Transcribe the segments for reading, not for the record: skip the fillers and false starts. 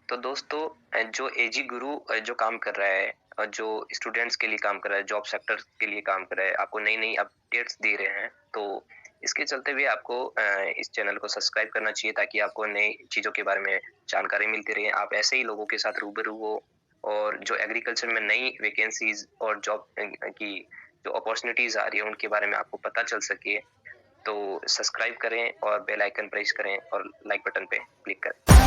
तो दोस्तों जो एजी गुरु जो काम कर रहा है और जो स्टूडेंट्स के लिए काम कर रहा है, जॉब सेक्टर के लिए काम कर रहा है, आपको नई-नई अपडेट्स दे रहे हैं। तो इसके चलते भी आपको इस चैनल को सब्सक्राइब करना चाहिए ताकि आपको नई चीज़ों के बारे में जानकारी मिलती रहे। आप ऐसे ही लोगों के साथ रूबरू हो और जो एग्रीकल्चर में नई वैकेंसीज़ और जॉब की जो अपॉर्च्युनिटीज़ आ रही है, उनके बारे में आपको पता चल सके। तो सब्सक्राइब करें और बेल आइकन प्रेस करें और लाइक बटन पे क्लिक करें।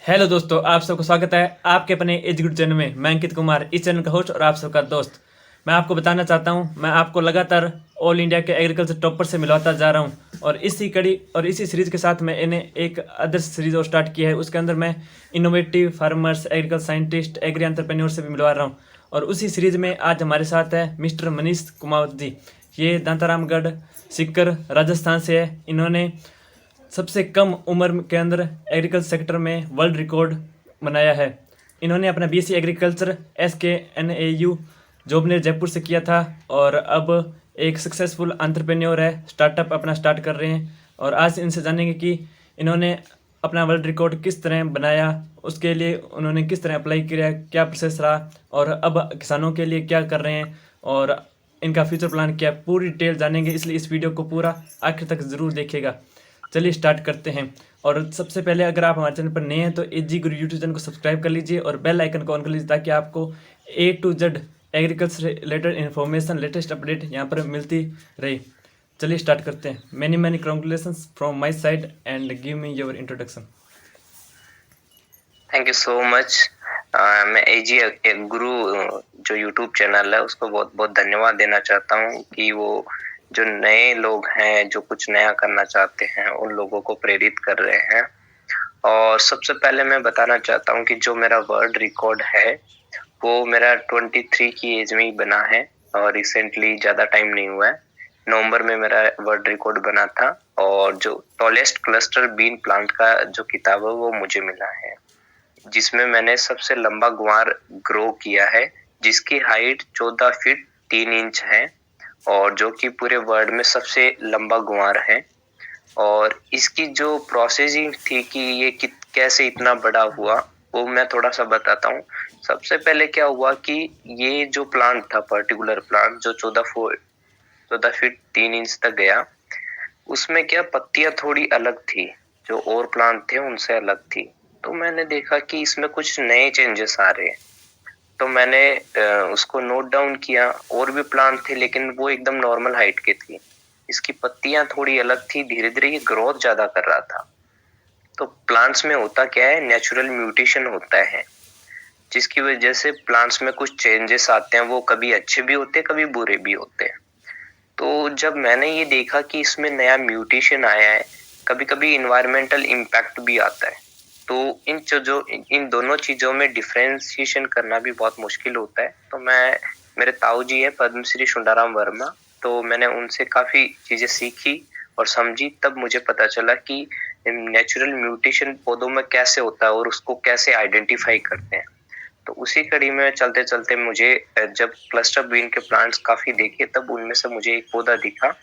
हेलो दोस्तों, आप सबका स्वागत है आपके अपने एजुकेट चैनल में। मैं अंकित कुमार, इस चैनल का होस्ट और आप सबका दोस्त। मैं आपको बताना चाहता हूं, मैं आपको लगातार ऑल इंडिया के एग्रीकल्चर टॉपर से मिलवाता जा रहा हूं और इसी कड़ी और इसी सीरीज के साथ मैं इन्हें एक अदर्स सीरीज और स्टार्ट किया है। उसके अंदर मैं innovative farmers, agriculture scientist, agri entrepreneur से भी मिलवा रहा हूँ। और उसी सीरीज में आज हमारे साथ है मिस्टर मनीष कुमावत जी। ये दांतारामगढ़ सीकर राजस्थान से है। इन्होंने सबसे कम उम्र के अंदर एग्रीकल्चर सेक्टर में वर्ल्ड रिकॉर्ड बनाया है। इन्होंने अपना BSc agriculture SKNAU Jobner Jaipur से किया था और अब एक सक्सेसफुल एंटरप्रेन्योर है, स्टार्टअप अपना स्टार्ट कर रहे हैं। और आज इनसे जानेंगे कि इन्होंने अपना वर्ल्ड रिकॉर्ड किस तरह बनाया, उसके लिए उन्होंने किस तरह अप्लाई किया, क्या प्रोसेस रहा और अब किसानों के लिए क्या कर रहे हैं और इनका फ्यूचर प्लान क्या है, पूरी डिटेल जानेंगे। इसलिए इस वीडियो को पूरा आखिर तक ज़रूर देखिएगा। चलिए स्टार्ट करते हैं। और सबसे पहले अगर आप हमारे चैनल पर नए हैं तो एजी गुरु यूट्यूब चैनल को सब्सक्राइब कर लीजिए और बेल आइकन को ऑन कर लीजिए ताकि आपको A to Z agriculture related information, latest update यहाँ पर मिलती रहे। चलिए स्टार्ट करते हैं। Many many congratulations from my side and give me your introduction. Thank you so much. मैं एजी गुरु जो यूट्यूब चैनल है उसको बहुत बहुत धन्यवाद देना चाहता हूँ कि वो जो नए लोग हैं जो कुछ नया करना चाहते हैं उन लोगों को प्रेरित कर रहे हैं। और सबसे पहले मैं बताना चाहता हूँ कि जो मेरा वर्ल्ड रिकॉर्ड है वो मेरा 23 की एज में ही बना है और रिसेंटली ज़्यादा टाइम नहीं हुआ है। नवंबर में मेरा वर्ल्ड रिकॉर्ड बना था और जो टॉलेस्ट क्लस्टर बीन प्लांट का जो किताब है वो मुझे मिला है, जिसमें मैंने सबसे लंबा गुआर ग्रो किया है जिसकी हाइट 14 फीट 3 इंच है और जो कि पूरे वर्ल्ड में सबसे लंबा गुआर है। और इसकी जो प्रोसेसिंग थी कि ये कैसे इतना बड़ा हुआ वो मैं थोड़ा सा बताता हूँ। सबसे पहले क्या हुआ कि ये जो प्लांट था, पर्टिकुलर प्लांट जो 14 फीट 3 इंच तक गया, उसमें क्या पत्तियां थोड़ी अलग थी, जो और प्लांट थे उनसे अलग थी। तो मैंने देखा कि इसमें कुछ नए चेंजेस आ रहे हैं, तो मैंने उसको नोट डाउन किया। और भी प्लांट थे लेकिन वो एकदम नॉर्मल हाइट के थी, इसकी पत्तियां थोड़ी अलग थी, धीरे धीरे ये ग्रोथ ज्यादा कर रहा था। तो प्लांट्स में होता क्या है, नेचुरल म्यूटेशन होता है जिसकी वजह से प्लांट्स में कुछ चेंजेस आते हैं। वो कभी अच्छे भी होते हैं, कभी बुरे भी होते हैं। तो जब मैंने ये देखा कि इसमें नया म्यूटेशन आया है, कभी कभी इन्वायरमेंटल इम्पैक्ट भी आता है, तो इन दोनों चीजों में डिफरेंशिएशन करना भी बहुत मुश्किल होता है। तो मेरे ताऊ जी है पद्मश्री शुंडाराम वर्मा, तो मैंने उनसे काफी चीजें सीखी और समझी। तब मुझे पता चला कि नेचुरल म्यूटेशन पौधों में कैसे होता है और उसको कैसे आइडेंटिफाई करते हैं। तो उसी कड़ी में चलते चलते मुझे जब क्लस्टर बीन के प्लांट्स काफी देखे, तब उनमें से मुझे एक पौधा दिखा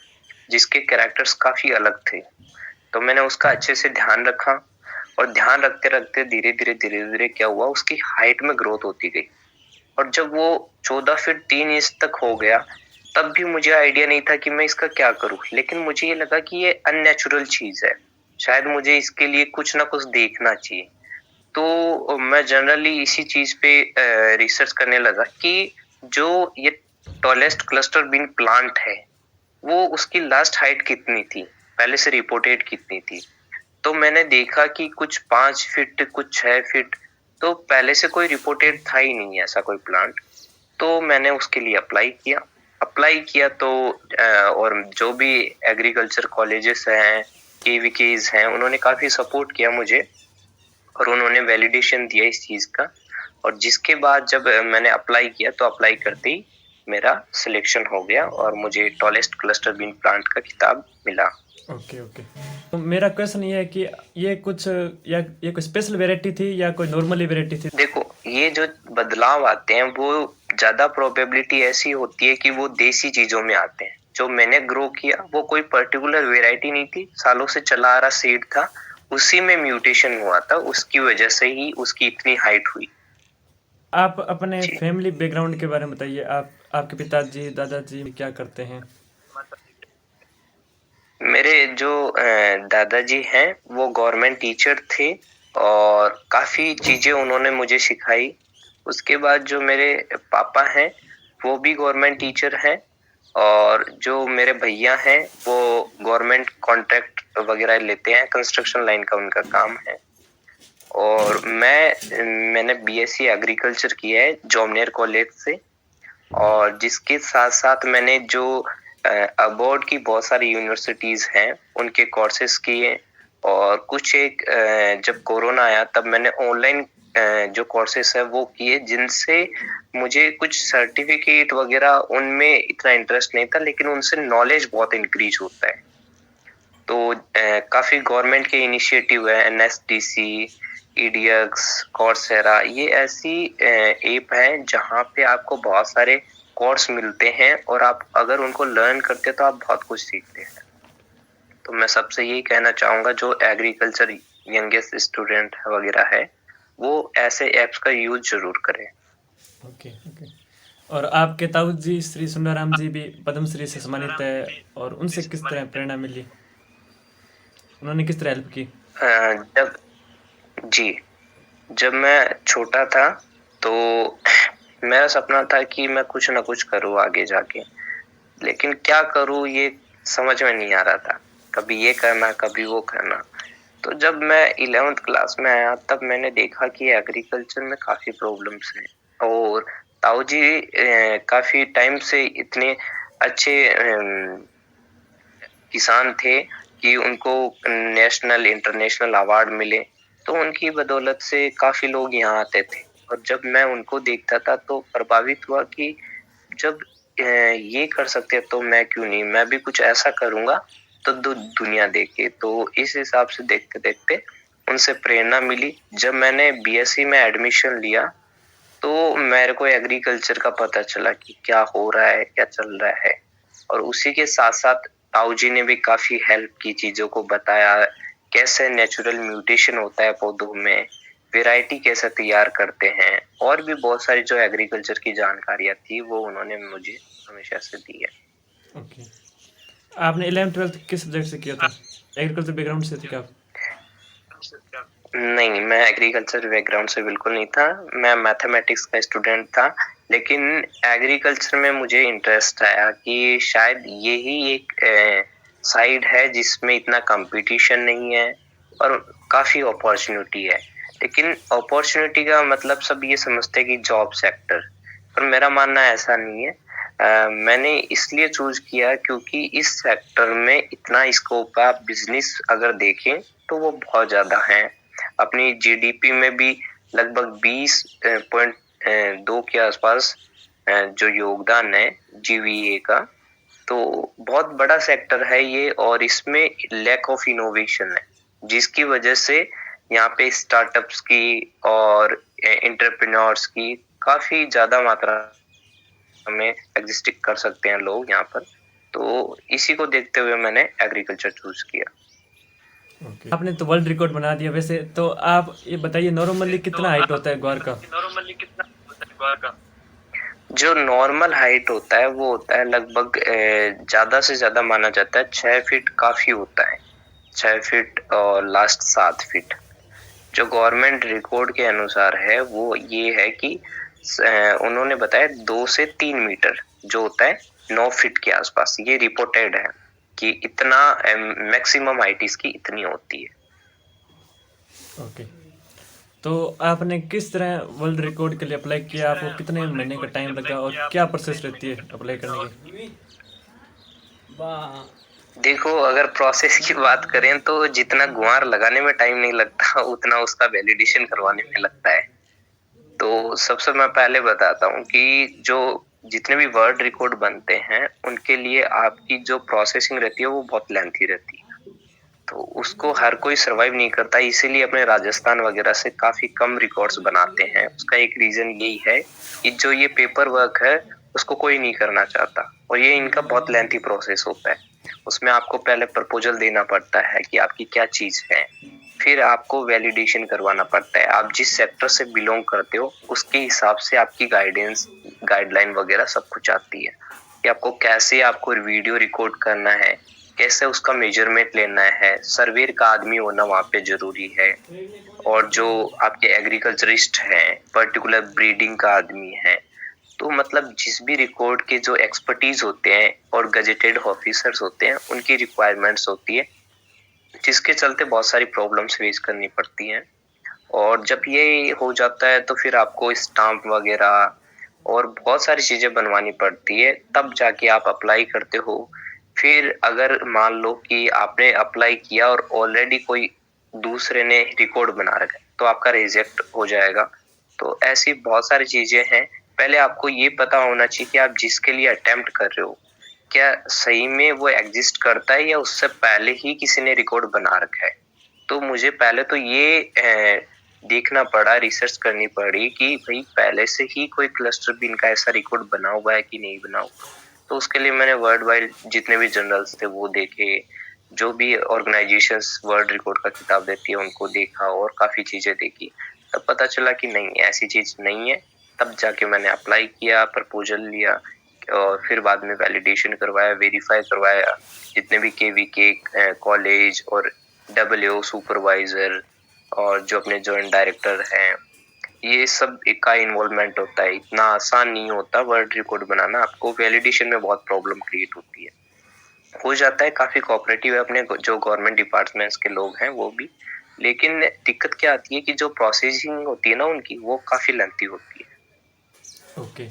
जिसके कैरेक्टर्स काफी अलग थे। तो मैंने उसका अच्छे से ध्यान रखा और ध्यान रखते रखते धीरे धीरे क्या हुआ, उसकी हाइट में ग्रोथ होती गई। और जब वो 14 फीट 3 इंच तक हो गया, तब भी मुझे आइडिया नहीं था कि मैं इसका क्या करूं। लेकिन मुझे ये लगा कि ये अननेचुरल चीज है, शायद मुझे इसके लिए कुछ ना कुछ देखना चाहिए। तो मैं जनरली इसी चीज़ पे रिसर्च करने लगा कि जो ये टॉलेस्ट क्लस्टर बीन प्लांट है, वो उसकी लास्ट हाइट कितनी थी? पहले से रिपोर्टेड कितनी थी? तो मैंने देखा कि कुछ 5 फीट, कुछ 6 फीट, तो पहले से कोई रिपोर्टेड था ही नहीं ऐसा कोई प्लांट। तो मैंने उसके लिए अप्लाई किया तो और जो भी एग्रीकल्चर कॉलेजेस हैं, केवीकेज़ हैं, उन्होंने काफ़ी सपोर्ट किया मुझे और उन्होंने वैलिडेशन दिया इस चीज़ का। और जिसके बाद जब मैंने अप्लाई किया तो अप्लाई करते ही मेरा सिलेक्शन हो गया और मुझे टॉलेस्ट क्लस्टर बीन प्लांट का खिताब मिला। Okay okay. तो मेरा क्वेश्चन ये है कि ये कुछ या ये कोई स्पेशल वैरायटी थी या कोई नॉर्मली वैरायटी थी? देखो, ये जो बदलाव आते हैं वो ज़्यादा प्रोबेबिलिटी ऐसी होती है कि वो देसी चीज़ों में आते हैं। जो मैंने ग्रो किया वो कोई पर्टिकुलर वैरायटी नहीं थी, सालों से चला आ रहा सीड था, उसी में म्यूटेशन हुआ था, उसकी वजह से ही उसकी इतनी हाइट हुई। आप अपने जी। फैमिली बैकग्राउंड के बारे में बताइए। आपके पिताजी दादाजी क्या करते हैं? मेरे जो दादाजी हैं वो गवर्नमेंट टीचर थे और काफ़ी चीज़ें उन्होंने मुझे सिखाई। उसके बाद जो मेरे पापा हैं वो भी गवर्नमेंट टीचर हैं और जो मेरे भैया हैं वो गवर्नमेंट कॉन्ट्रैक्ट वगैरह लेते हैं, कंस्ट्रक्शन लाइन का उनका काम है। और मैंने बीएससी एग्रीकल्चर किया है जॉमनेर कॉलेज से और जिसके साथ-साथ मैंने जो अब्रॉड की बहुत सारी यूनिवर्सिटीज़ हैं, उनके कोर्सेज़ किए और कुछ एक जब कोरोना आया तब मैंने ऑनलाइन जो कोर्सेज़ हैं वो किए जिनसे मुझे कुछ सर्टिफ़िकेट वगैरह उनमें इतना इंटरेस्ट नहीं था लेकिन उनसे नॉलेज बहुत इंक्रीज़ होता है। तो काफ़ी गवर्नमेंट के इनिशिएटिव है एनएसडीसी, ईडीएक्स, कॉर्सेरा ये ऐसी ऐप हैं जहाँ पे आपको बहुत सारे कोर्स मिलते हैं और आप अगर उनको लर्न करते हैं तो आप बहुत कुछ सीखते हैं। तो मैं सबसे यही कहना चाहूँगा जो एग्रीकल्चर यंगेस्ट स्टूडेंट वगैरह है, वो ऐसे ऐप्स का यूज़ ज़रूर करें। Okay okay. और आपके ताऊ जी श्री सुंदराराम जी भी पद्मश्री से सम्मानित है, और उनसे किस तरह प्रेरणा मिली? उन्होंने किस तरह हेल्प की? जब जी, जब मैं छोटा था तो मेरा सपना था कि मैं कुछ ना कुछ करूँ आगे जाके, लेकिन क्या करूँ ये समझ में नहीं आ रहा था। कभी ये करना, कभी वो करना। तो जब मैं 11th क्लास में आया तब मैंने देखा कि एग्रीकल्चर में काफ़ी प्रॉब्लम्स हैं और ताऊ जी काफ़ी टाइम से इतने अच्छे किसान थे कि उनको नेशनल, इंटरनेशनल अवार्ड मिले। तो उनकी बदौलत से काफ़ी लोग यहाँ आते थे और जब मैं उनको देखता था तो प्रभावित हुआ कि जब ये कर सकते हैं तो मैं क्यों नहीं? मैं भी कुछ ऐसा करूँगा तो दुनिया देखे। तो इस हिसाब से देखते-देखते उनसे प्रेरणा मिली। जब मैंने बीएससी में एडमिशन लिया तो मेरे को एग्रीकल्चर का पता चला कि क्या हो रहा है, क्या चल रहा है और उसी के साथ-साथ ताऊ जी ने भी काफ़ी हेल्प की, चीज़ों को बताया, कैसे नेचुरल म्यूटेशन होता है पौधों में, वैरायटी कैसे तैयार करते हैं और भी बहुत सारी जो एग्रीकल्चर की जानकारियाँ थी वो उन्होंने मुझे हमेशा से दी है। ओके। आपने 11th-12th किस सब्जेक्ट से किया था? एग्रीकल्चर बैकग्राउंड से थे क्या आप? नहीं, मैं एग्रीकल्चर बैकग्राउंड से बिल्कुल नहीं था। मैं मैथमेटिक्स का स्टूडेंट था, लेकिन एग्रीकल्चर में मुझे इंटरेस्ट आया कि शायद यही एक साइड है जिसमें इतना कॉम्पिटिशन नहीं है और काफ़ी अपॉर्च्युनिटी है। लेकिन अपॉर्च्युनिटी का मतलब सब ये समझते हैं कि जॉब सेक्टर, पर मेरा मानना ऐसा नहीं है। मैंने इसलिए चूज़ किया क्योंकि इस सेक्टर में इतना स्कोप है, आप बिज़नेस अगर देखें तो वो बहुत ज़्यादा है। अपनी जीडीपी में भी लगभग 20.2 के आसपास जो योगदान है जीवीए का, तो बहुत बड़ा सेक्टर है ये और इसमें लैक ऑफ इनोवेशन है, जिसकी वजह से यहाँ पे स्टार्टअप्स की और एंटरप्रेन्योर्स की काफ़ी ज़्यादा मात्रा में एग्जिस्ट कर सकते हैं लोग यहाँ पर। तो इसी को देखते हुए मैंने एग्रीकल्चर चूज़ किया। ओके। आपने तो वर्ल्ड रिकॉर्ड बना दिया वैसे, तो आप ये बताइए नॉर्मली कितना हाइट होता है ग्वार का? जो नॉर्मल हाइट होता है वो होता है लगभग ज़्यादा से ज़्यादा माना जाता है 6 फीट काफ़ी होता है। 6 फीट और लास्ट 7 फीट। जो गवर्नमेंट रिकॉर्ड के अनुसार है वो ये है कि उन्होंने बताया 2 से 3 मीटर जो होता है 9 फीट के आसपास, ये रिपोर्टेड है कि इतना मैक्सिमम हाइट इसकी इतनी होती है। ओके। तो आपने किस तरह वर्ल्ड रिकॉर्ड के लिए अप्लाई किया? आपको कितने महीने का टाइम लगा और क्या प्रोसेस रहती है अप्लाई करने की? देखो, अगर प्रोसेस की बात करें तो जितना गुहार लगाने में टाइम नहीं लगता उतना उसका वैलिडेशन करवाने में लगता है। तो सबसे मैं पहले बताता हूँ कि जो जितने भी वर्ल्ड रिकॉर्ड बनते हैं उनके लिए आपकी जो प्रोसेसिंग रहती है वो बहुत लेंथी रहती है। तो उसको हर कोई सर्वाइव नहीं करता, इसीलिए अपने राजस्थान वगैरह से काफी कम रिकॉर्ड्स बनाते हैं। उसका एक रीजन यही है कि जो ये पेपर वर्क है उसको कोई नहीं करना चाहता और ये इनका बहुत लेंथी प्रोसेस होता है। उसमें आपको पहले प्रपोजल देना पड़ता है कि आपकी क्या चीज है, फिर आपको वैलिडेशन करवाना पड़ता है। आप जिस सेक्टर से बिलोंग करते हो उसके हिसाब से आपकी गाइडलाइन वगैरह सब कुछ आती है कि आपको कैसे आपको वीडियो रिकॉर्ड करना है, कैसे उसका मेजरमेंट लेना है, सर्वेयर का आदमी होना वहाँ पे जरूरी है, और जो आपके एग्रीकल्चरिस्ट हैं, पर्टिकुलर ब्रीडिंग का आदमी है। तो मतलब जिस भी रिकॉर्ड के जो एक्सपर्टीज होते हैं और गजेटेड ऑफिसर्स होते हैं उनकी रिक्वायरमेंट्स होती है, जिसके चलते बहुत सारी प्रॉब्लम्स फेस करनी पड़ती हैं। और जब ये हो जाता है तो फिर आपको स्टाम्प वगैरह और बहुत सारी चीजें बनवानी पड़ती है, तब जाके आप अप्लाई करते हो। फिर अगर मान लो कि आपने अप्लाई किया और ऑलरेडी कोई दूसरे ने रिकॉर्ड बना रखा है तो आपका रिजेक्ट हो जाएगा। तो ऐसी बहुत सारी चीजें हैं। पहले आपको ये पता होना चाहिए कि आप जिसके लिए अटेम्प्ट कर रहे हो क्या सही में वो एग्जिस्ट करता है या उससे पहले ही किसी ने रिकॉर्ड बना रखा है। तो मुझे पहले तो ये देखना पड़ा, रिसर्च करनी पड़ी कि भाई पहले से ही कोई क्लस्टर बीन का ऐसा रिकॉर्ड बना हुआ है कि नहीं बना हुआ। तो उसके लिए मैंने वर्ल्ड वाइड जितने भी जर्नल्स थे वो देखे, जो भी ऑर्गेनाइजेशंस वर्ल्ड रिकॉर्ड का किताब देती है उनको देखा और काफी चीजें देखी। तब पता चला कि नहीं, ऐसी चीज नहीं है। तब जाके मैंने अप्लाई किया, प्रपोजल लिया और फिर बाद में वैलिडेशन करवाया, वेरीफाई करवाया। जितने भी केवीके कॉलेज और डब्ल्यू सुपरवाइजर और जो अपने जॉइंट डायरेक्टर हैं, ये सब का इन्वॉल्वमेंट होता है। इतना आसान नहीं होता वर्ल्ड रिकॉर्ड बनाना, आपको वैलिडेशन में बहुत प्रॉब्लम क्रिएट होती है। हो जाता है, काफी कोऑपरेटिव है अपने जो गवर्नमेंट डिपार्टमेंट्स के लोग हैं वो भी, लेकिन दिक्कत क्या आती है कि जो प्रोसेसिंग होती है ना उनकी, वो काफी लेंथी होती है। ओके।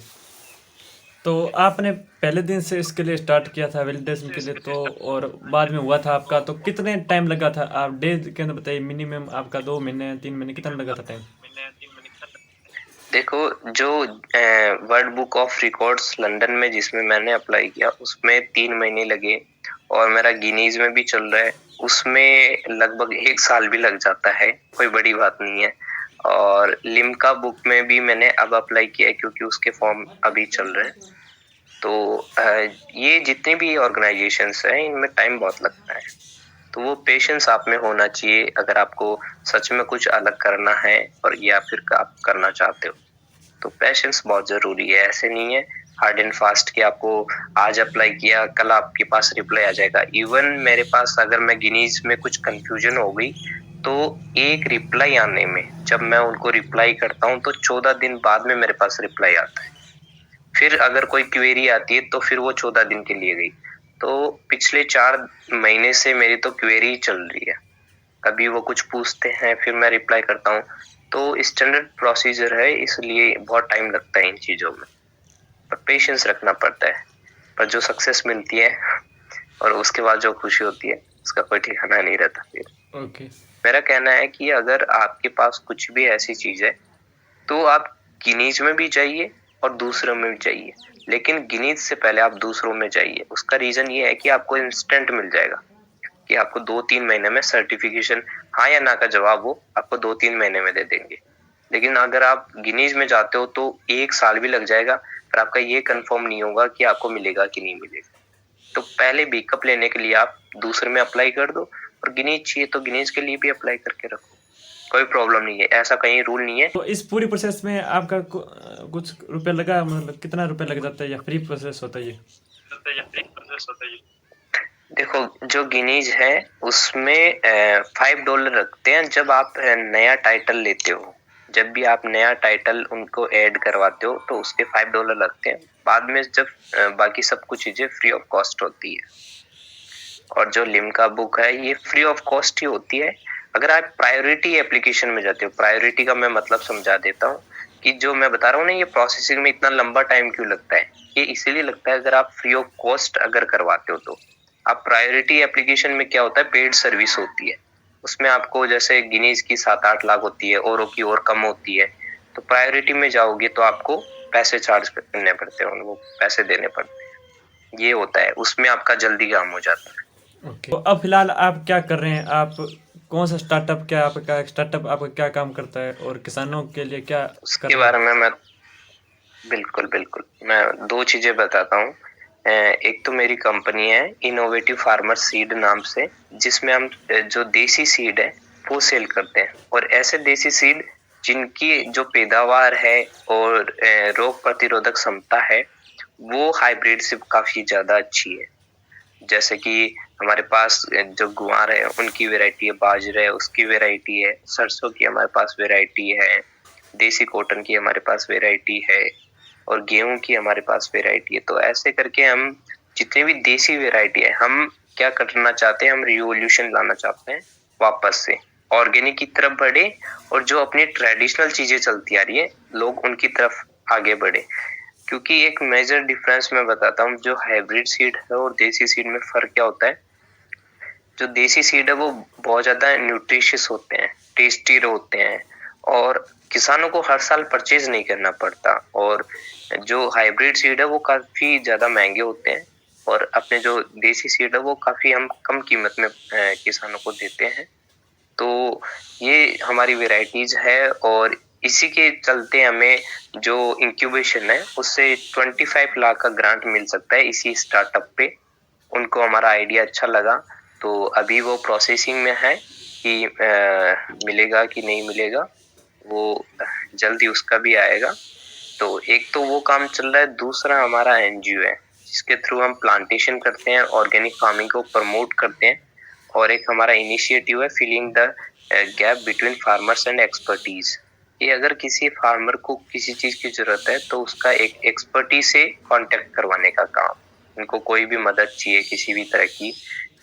तो आपने पहले दिन से इसके लिए स्टार्ट किया था वैलिडेशन के लिए, तो और बाद में हुआ था आपका, तो कितने टाइम लगा था? आप डेज के अंदर बताइए, मिनिमम आपका 2 महीने 3 महीने कितना लगा था टाइम? देखो, जो world book of records London में जिसमें मैंने अप्लाई किया उसमें 3 महीने लगे, और मेरा गिनीज में भी चल रहा है उसमें लगभग 1 साल भी लग जाता है, कोई बड़ी बात नहीं है। और लिम्का बुक में भी मैंने अब अप्लाई किया है क्योंकि उसके फॉर्म अभी चल रहे हैं। तो ये जितने भी ऑर्गेनाइजेशंस हैं इनमें टाइम बहुत लगता है। तो वो पेशेंस आप में होना चाहिए अगर आपको सच में कुछ अलग करना है और या फिर आप करना चाहते हो। तो पेशेंस बहुत जरूरी है, ऐसे नहीं है हार्ड एंड फास्ट कि आपको आज अप्लाई किया कल आपके पास रिप्लाई आ जाएगा। इवन मेरे पास अगर मैं गिनीज में कुछ कंफ्यूजन हो गई तो एक रिप्लाई आने में, जब मैं उनको रिप्लाई करता हूँ तो 14 दिन बाद में मेरे पास रिप्लाई आता है। फिर अगर कोई क्वेरी आती है तो फिर वो 14 दिन के लिए गई। तो पिछले 4 महीने से मेरी तो क्वेरी चल रही है, कभी वो कुछ पूछते हैं फिर मैं रिप्लाई करता हूँ। तो स्टैंडर्ड प्रोसीजर है, इसलिए बहुत टाइम लगता है इन चीजों में, पर पेशेंस रखना पड़ता है। पर जो सक्सेस मिलती है और उसके बाद जो खुशी होती है उसका कोई ठिकाना नहीं रहता। फिर ओके। मेरा कहना है कि अगर आपके पास कुछ भी ऐसी चीज है तो आप गिनीज में भी जाइए और दूसरों में भी जाइए, लेकिन गिनीज से पहले आप दूसरों में जाइए। उसका रीजन ये है कि आपको इंस्टेंट मिल जाएगा कि आपको 2-3 महीने में सर्टिफिकेशन, हाँ या ना का जवाब वो आपको 2-3 महीने में दे देंगे। लेकिन अगर आप गिनीज में जाते हो तो 1 साल भी लग जाएगा, पर आपका ये कंफर्म नहीं होगा कि आपको मिलेगा कि नहीं मिलेगा। तो पहले बैकअप लेने के लिए आप दूसरे में अप्लाई कर दो, और गिनीज चाहिए तो गिनीज के लिए भी अप्लाई करके रखो, कोई प्रॉब्लम नहीं है, ऐसा कहीं रूल नहीं है। तो इस पूरी प्रोसेस में आपका कुछ रुपया लगा, मतलब कितना रुपया लग जाता है या फ्री प्रोसेस होता है ये? देखो, जो गिनीज है उसमें $5 रखते हैं जब आप नया टाइटल लेते हो। जब भी आप नया टाइटल उनको ऐड करवाते हो तो उसके $5 लगते हैं। बाद में जब बाकी सब कुछ चीजें फ्री ऑफ कॉस्ट होती है। और जो लिम्का बुक है ये फ्री ऑफ कॉस्ट ही होती है। अगर आप प्रायोरिटी एप्लीकेशन में जाते हो, प्रायोरिटी का मैं मतलब समझा देता हूँ कि जो मैं बता रहा हूँ ना, ये प्रोसेसिंग में इतना लंबा टाइम क्यों लगता है। ये इसीलिए लगता है अगर आप फ्री ऑफ कॉस्ट अगर करवाते हो तो। आप प्रायोरिटी एप्लीकेशन में क्या होता है, पेड सर्विस होती है। उसमें आपको जैसे गिनीज की 7-8 लाख होती है, औरों की और कम होती है। तो प्रायोरिटी में जाओगे तो आपको पैसे चार्ज करने पड़ते हैं, उनको पैसे देने पड़ते हैं। ये होता है, उसमें आपका जल्दी काम हो जाता है। ओके, तो अब फिलहाल आप क्या कर रहे हैं? आप कौन सा स्टार्टअप, क्या आपका स्टार्टअप आपका क्या काम करता है और किसानों के लिए क्या कर उसके रहे बारे हैं? में मैं बिल्कुल, बिल्कुल। मैं 2 चीज़ें बताता हूँ। एक तो मेरी कंपनी है इनोवेटिव फार्मर सीड नाम से, जिसमें हम जो देसी सीड है वो सेल करते हैं। और ऐसे देसी सीड जिनकी जो पैदावार है और रोग प्रतिरोधक क्षमता है, वो हाइब्रिड से काफ़ी ज़्यादा अच्छी है। जैसे कि हमारे पास जो गुआर है उनकी वैरायटी है, बाजरा है उसकी वैरायटी है, सरसों की हमारे पास वैरायटी है, देसी कॉटन की हमारे पास वैरायटी है और गेहूँ की हमारे पास वैरायटी है। तो ऐसे करके हम जितनी भी देसी वैरायटी है, हम क्या करना चाहते हैं, हम रिवॉल्यूशन लाना चाहते हैं वापस से। ऑर्गेनिक की तरफ बढ़े और जो अपनी ट्रेडिशनल चीज़ें चलती आ रही है, लोग उनकी तरफ आगे बढ़े। क्योंकि एक मेजर डिफरेंस मैं बताता हूँ, जो हाइब्रिड सीड है और देसी सीड में फ़र्क क्या होता है। जो देसी सीड है वो बहुत ज़्यादा न्यूट्रिशियस होते हैं, टेस्टी होते हैं और किसानों को हर साल परचेज़ नहीं करना पड़ता। और जो हाइब्रिड सीड है वो काफ़ी ज़्यादा महँगे होते हैं और अपने जो देसी सीड है वो काफ़ी हम कम कीमत में किसानों को देते हैं। तो ये हमारी वैराइटीज़ है और इसी के चलते हमें जो इंक्यूबेशन है उससे 25 लाख का ग्रांट मिल सकता है इसी स्टार्टअप पे। उनको हमारा आइडिया अच्छा लगा, तो अभी वो प्रोसेसिंग में है कि मिलेगा कि नहीं मिलेगा, वो जल्दी उसका भी आएगा। तो एक तो वो काम चल रहा है, दूसरा हमारा एनजीओ है, जिसके थ्रू हम प्लांटेशन करते हैं, ऑर्गेनिक फार्मिंग को प्रमोट करते हैं। और एक हमारा इनिशिएटिव है filling the gap between farmers and expertise. ये अगर किसी फार्मर को किसी चीज की जरूरत है तो उसका एक एक्सपर्टीज से कांटेक्ट करवाने का काम। उनको कोई भी मदद चाहिए किसी भी तरह की,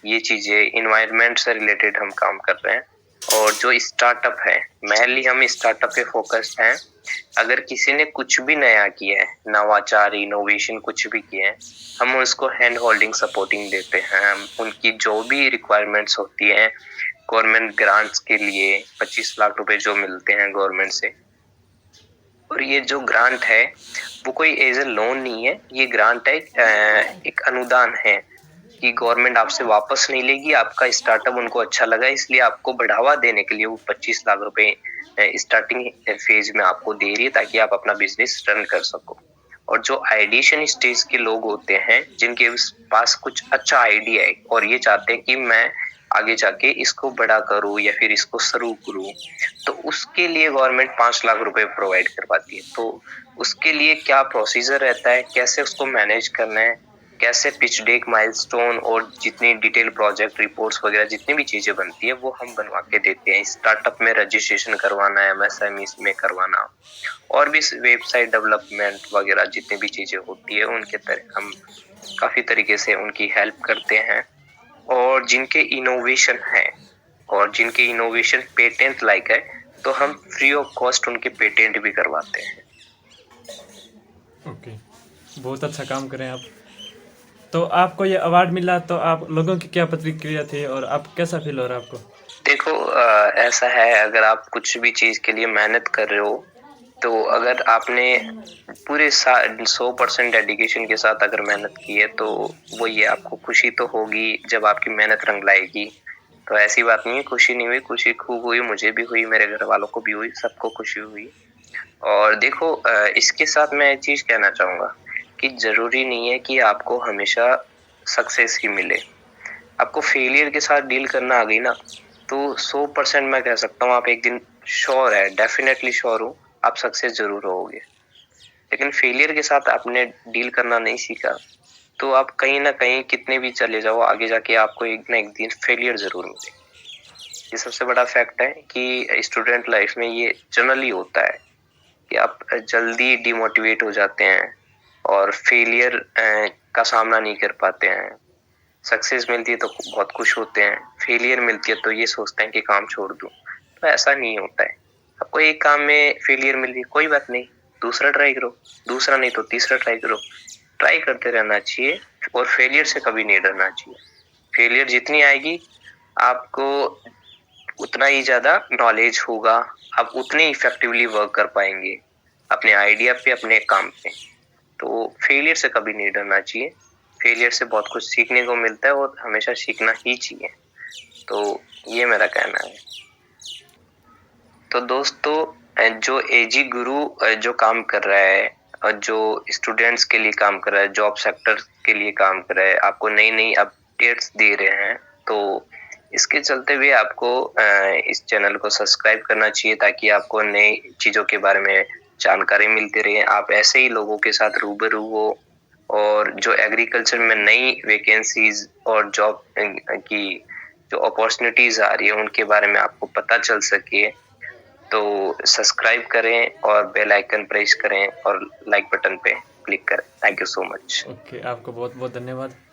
ये चीजें इन्वायरमेंट से रिलेटेड हम काम कर रहे हैं। और जो स्टार्टअप है, मेनली हम स्टार्टअप पे फोकस्ड हैं। अगर किसी ने कुछ भी नया किया है, नवाचार इनोवेशन कुछ भी किया है, हम उसको हैंड होल्डिंग सपोर्टिंग देते हैं। हम उनकी जो भी रिक्वायरमेंट्स होती हैं, गवर्नमेंट ग्रांट्स के लिए 25 लाख रुपए जो मिलते हैं गवर्नमेंट से। और ये जो ग्रांट है वो कोई एज ए लोन नहीं है, ये ग्रांट है, एक अनुदान है कि गवर्नमेंट आपसे वापस नहीं लेगी। आपका स्टार्टअप उनको अच्छा लगा इसलिए आपको बढ़ावा देने के लिए वो 25 लाख रुपए स्टार्टिंग फेज में आपको दे रही है, ताकि आप अपना बिजनेस रन कर सको। और जो आइडिएशन स्टेज के लोग होते हैं, जिनके पास कुछ अच्छा आइडिया है और ये चाहते हैं कि मैं आगे जाके इसको बड़ा करूं या फिर इसको शुरू करूं, तो उसके लिए गवर्नमेंट 5 लाख रुपए प्रोवाइड करवाती है। तो उसके लिए क्या प्रोसीजर रहता है, कैसे उसको मैनेज करना है, कैसे पिच डेक, माइलस्टोन और जितनी डिटेल प्रोजेक्ट रिपोर्ट्स वगैरह जितनी भी चीजें बनती है वो हम बनवा के देते हैं। स्टार्टअप में रजिस्ट्रेशन करवाना है, एमएसएमई में करवाना, और भी वेबसाइट डेवलपमेंट वगैरह जितनी भी चीजें होती है उनके तरह हम काफी तरीके से उनकी हेल्प करते हैं। और जिनके इनोवेशन है और जिनके इनोवेशन पेटेंट लायक है, तो हम फ्री ऑफ कॉस्ट उनके पेटेंट भी करवाते हैं। ओके, बहुत अच्छा काम करें आप। तो आपको ये अवार्ड मिला तो आप लोगों की क्या प्रतिक्रिया थी और आप कैसा फील हो रहा है आपको? देखो, ऐसा है, अगर आप कुछ भी चीज के लिए मेहनत कर रहे हो, तो अगर आपने पूरे 100% डेडिकेशन के साथ अगर मेहनत की है, तो वो ये आपको खुशी तो होगी जब आपकी मेहनत रंग लाएगी। तो ऐसी बात नहीं है, खुशी नहीं हुई, खुशी खूब हुई, मुझे भी हुई, मेरे घर वालों को भी हुई, सबको खुशी हुई। और देखो, इसके साथ मैं एक चीज कहना चाहूंगा कि जरूरी नहीं है कि आपको हमेशा सक्सेस ही मिले। आपको फेलियर के साथ डील करना आ गई ना, तो 100% मैं कह सकता हूँ आप एक दिन श्योर है, डेफिनेटली श्योर हूँ, आप सक्सेस जरूर होगे। लेकिन फेलियर के साथ आपने डील करना नहीं सीखा, तो आप कहीं न कहीं कितने भी चले जाओ, आगे जाके आपको एक ना एक दिन फेलियर ज़रूर मिलेगा। ये सबसे बड़ा फैक्ट है कि स्टूडेंट लाइफ में ये जनरली होता है कि आप जल्दी डिमोटिवेट हो जाते हैं और फेलियर का सामना नहीं कर पाते हैं। सक्सेस मिलती है तो बहुत खुश होते हैं, फेलियर मिलती है तो ये सोचते हैं कि काम छोड़ दूँ। तो ऐसा नहीं होता है। आपको एक काम में फेलियर मिल रही है, कोई बात नहीं, दूसरा ट्राई करो, दूसरा नहीं तो तीसरा ट्राई करो। ट्राई करते रहना चाहिए और फेलियर से कभी नहीं डरना चाहिए। फेलियर जितनी आएगी, आपको उतना ही ज़्यादा नॉलेज होगा, आप उतने इफ़ेक्टिवली वर्क कर पाएँगे, अपने आइडिया पे, अपने काम पे। तो फेलियर से कभी नहीं डरना चाहिए। फेलियर से बहुत कुछ सीखने को मिलता है और हमेशा सीखना ही चाहिए। तो ये मेरा कहना है। तो दोस्तों जो एजी गुरु जो काम कर रहा है और जो स्टूडेंट्स के लिए काम कर रहा है, जॉब सेक्टर के लिए काम कर रहा है, आपको नई-नई अपडेट्स दे रहे हैं, तो इसके चलते हुए आपको इस चैनल को सब्सक्राइब करना चाहिए ताकि आपको नई चीज़ों के बारे में जानकारी मिलती रहे। आप ऐसे ही लोगों के साथ रूबरू हो और जो एग्रीकल्चर में नई वैकेंसीज़ और जॉब की जो अपॉर्च्युनिटीज़ आ रही है, उनके बारे में आपको पता चल सके। तो सब्सक्राइब करें और बेल आइकन प्रेस करें और लाइक बटन पे क्लिक करें। Thank you so much. Okay, आपको बहुत बहुत धन्यवाद।